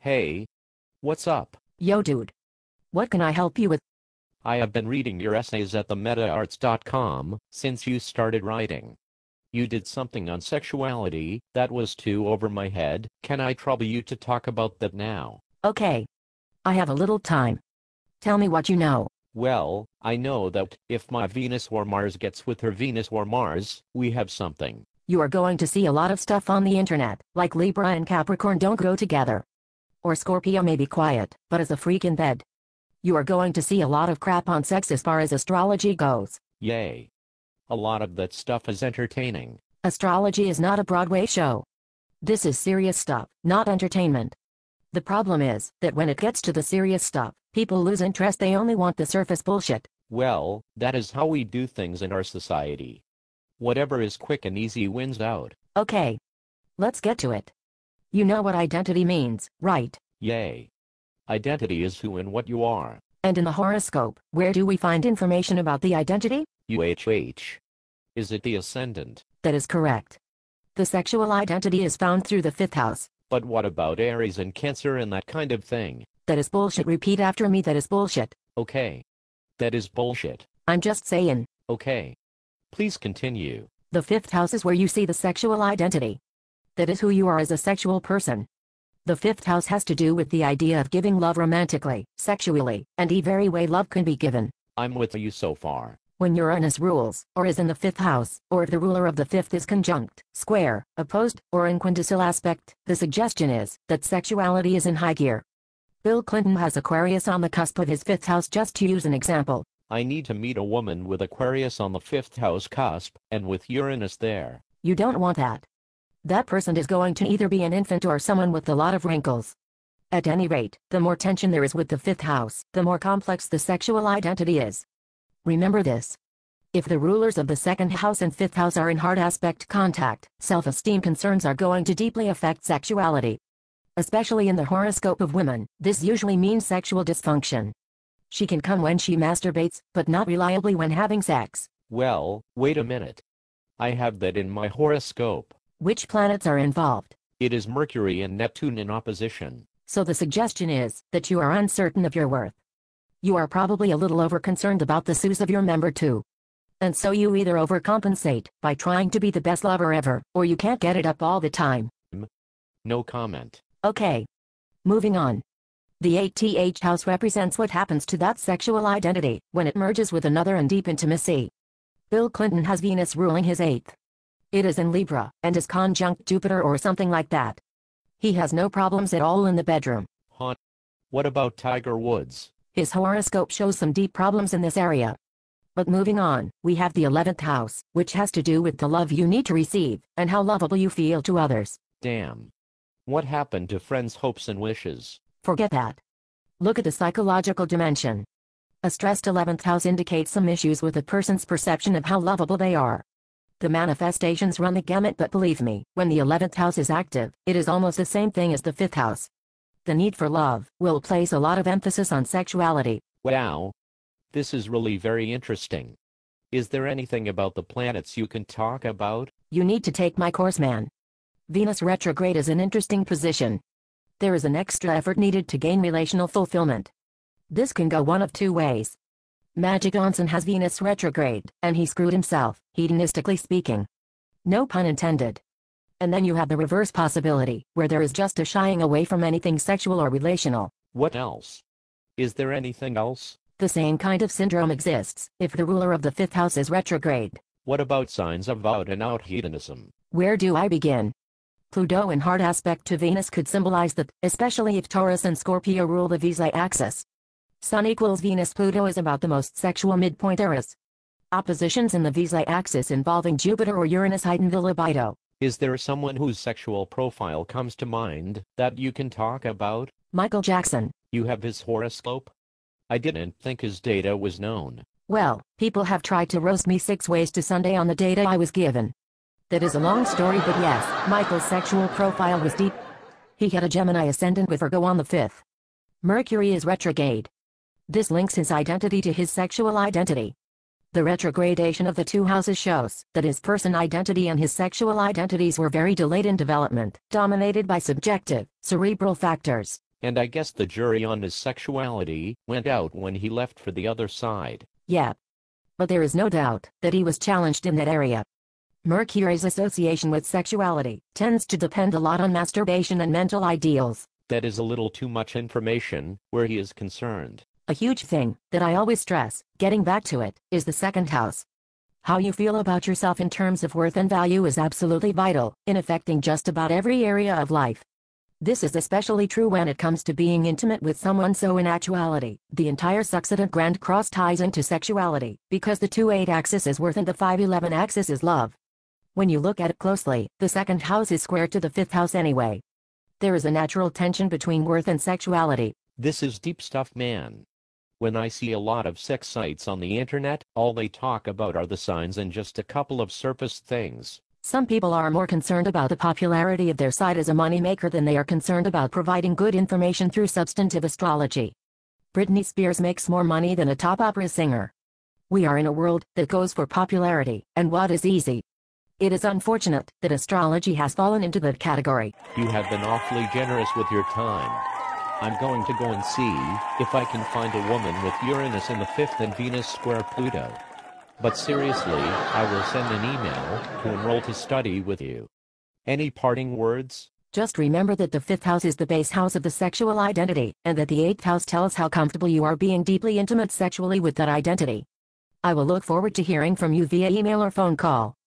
Hey, what's up? Yo dude. What can I help you with? I have been reading your essays at the metaarts.com since you started writing. You did something on sexuality that was too over my head. Can I trouble you to talk about that now? Okay. I have a little time. Tell me what you know. Well, I know that if my Venus or Mars gets with her Venus or Mars, we have something. You are going to see a lot of stuff on the internet, like Libra and Capricorn don't go together. Or Scorpio may be quiet, but is a freak in bed. You are going to see a lot of crap on sex as far as astrology goes. Yay. A lot of that stuff is entertaining. Astrology is not a Broadway show. This is serious stuff, not entertainment. The problem is that when it gets to the serious stuff, people lose interest. They only want the surface bullshit. Well, that is how we do things in our society. Whatever is quick and easy wins out. Okay. Let's get to it. You know what identity means, right? Yay. Identity is who and what you are. And in the horoscope, where do we find information about the identity? UHH. Is it the ascendant? That is correct. The sexual identity is found through the fifth house. But what about Aries and Cancer and that kind of thing? That is bullshit. Repeat after me. That is bullshit. Okay. That is bullshit. I'm just saying. Okay. Please continue. The fifth house is where you see the sexual identity. That is who you are as a sexual person. The fifth house has to do with the idea of giving love romantically, sexually, and the very way love can be given. I'm with you so far. When Uranus rules, or is in the fifth house, or if the ruler of the fifth is conjunct, square, opposed, or in quintessential aspect, the suggestion is that sexuality is in high gear. Bill Clinton has Aquarius on the cusp of his fifth house, just to use an example. I need to meet a woman with Aquarius on the fifth house cusp, and with Uranus there. You don't want that. That person is going to either be an infant or someone with a lot of wrinkles. At any rate, the more tension there is with the fifth house, the more complex the sexual identity is. Remember this. If the rulers of the second house and fifth house are in hard aspect contact, self-esteem concerns are going to deeply affect sexuality. Especially in the horoscope of women, this usually means sexual dysfunction. She can come when she masturbates, but not reliably when having sex. Well, wait a minute. I have that in my horoscope. Which planets are involved? It is Mercury and Neptune in opposition. So the suggestion is that you are uncertain of your worth. You are probably a little over-concerned about the soos of your member too. And so you either overcompensate by trying to be the best lover ever, or you can't get it up all the time. No comment. Okay. Moving on. The 8th house represents what happens to that sexual identity when it merges with another in deep intimacy. Bill Clinton has Venus ruling his 8th. It is in Libra, and is conjunct Jupiter or something like that. He has no problems at all in the bedroom. Huh? What about Tiger Woods? His horoscope shows some deep problems in this area. But moving on, we have the 11th house, which has to do with the love you need to receive, and how lovable you feel to others. Damn. What happened to friends' hopes and wishes? Forget that. Look at the psychological dimension. A stressed 11th house indicates some issues with a person's perception of how lovable they are. The manifestations run the gamut, but believe me, when the 11th house is active, it is almost the same thing as the 5th house. The need for love will place a lot of emphasis on sexuality. Wow. This is really very interesting. Is there anything about the planets you can talk about? You need to take my course, man. Venus retrograde is an interesting position. There is an extra effort needed to gain relational fulfillment. This can go one of two ways. Magic Johnson has Venus retrograde, and he screwed himself, hedonistically speaking. No pun intended. And then you have the reverse possibility, where there is just a shying away from anything sexual or relational. What else? Is there anything else? The same kind of syndrome exists if the ruler of the fifth house is retrograde. What about signs of out-and-out hedonism? Where do I begin? Pluto in hard aspect to Venus could symbolize that, especially if Taurus and Scorpio rule the Visa axis. Sun equals Venus. Pluto is about the most sexual midpoint eras. Oppositions in the Visa axis involving Jupiter or Uranus heighten the libido. Is there someone whose sexual profile comes to mind that you can talk about? Michael Jackson. You have his horoscope? I didn't think his data was known. Well, people have tried to roast me 6 ways to Sunday on the data I was given. That is a long story, but yes, Michael's sexual profile was deep. He had a Gemini ascendant with Virgo on the 5th. Mercury is retrograde. This links his identity to his sexual identity. The retrogradation of the 2 houses shows that his person identity and his sexual identities were very delayed in development, dominated by subjective, cerebral factors. And I guess the jury on his sexuality went out when he left for the other side. Yeah. But there is no doubt that he was challenged in that area. Mercury's association with sexuality tends to depend a lot on masturbation and mental ideals. That is a little too much information where he is concerned. A huge thing that I always stress, getting back to it, is the second house. How you feel about yourself in terms of worth and value is absolutely vital in affecting just about every area of life. This is especially true when it comes to being intimate with someone, so in actuality, the entire succedent Grand Cross ties into sexuality, because the 2-8 axis is worth and the 5-11 axis is love. When you look at it closely, the second house is square to the 5th house anyway. There is a natural tension between worth and sexuality. This is deep stuff, man. When I see a lot of sex sites on the internet, all they talk about are the signs and just a couple of surface things. Some people are more concerned about the popularity of their site as a moneymaker than they are concerned about providing good information through substantive astrology. Britney Spears makes more money than a top opera singer. We are in a world that goes for popularity and what is easy. It is unfortunate that astrology has fallen into that category. You have been awfully generous with your time. I'm going to go and see if I can find a woman with Uranus in the 5th and Venus square Pluto. But seriously, I will send an email to enroll to study with you. Any parting words? Just remember that the 5th house is the base house of the sexual identity, and that the 8th house tells how comfortable you are being deeply intimate sexually with that identity. I will look forward to hearing from you via email or phone call.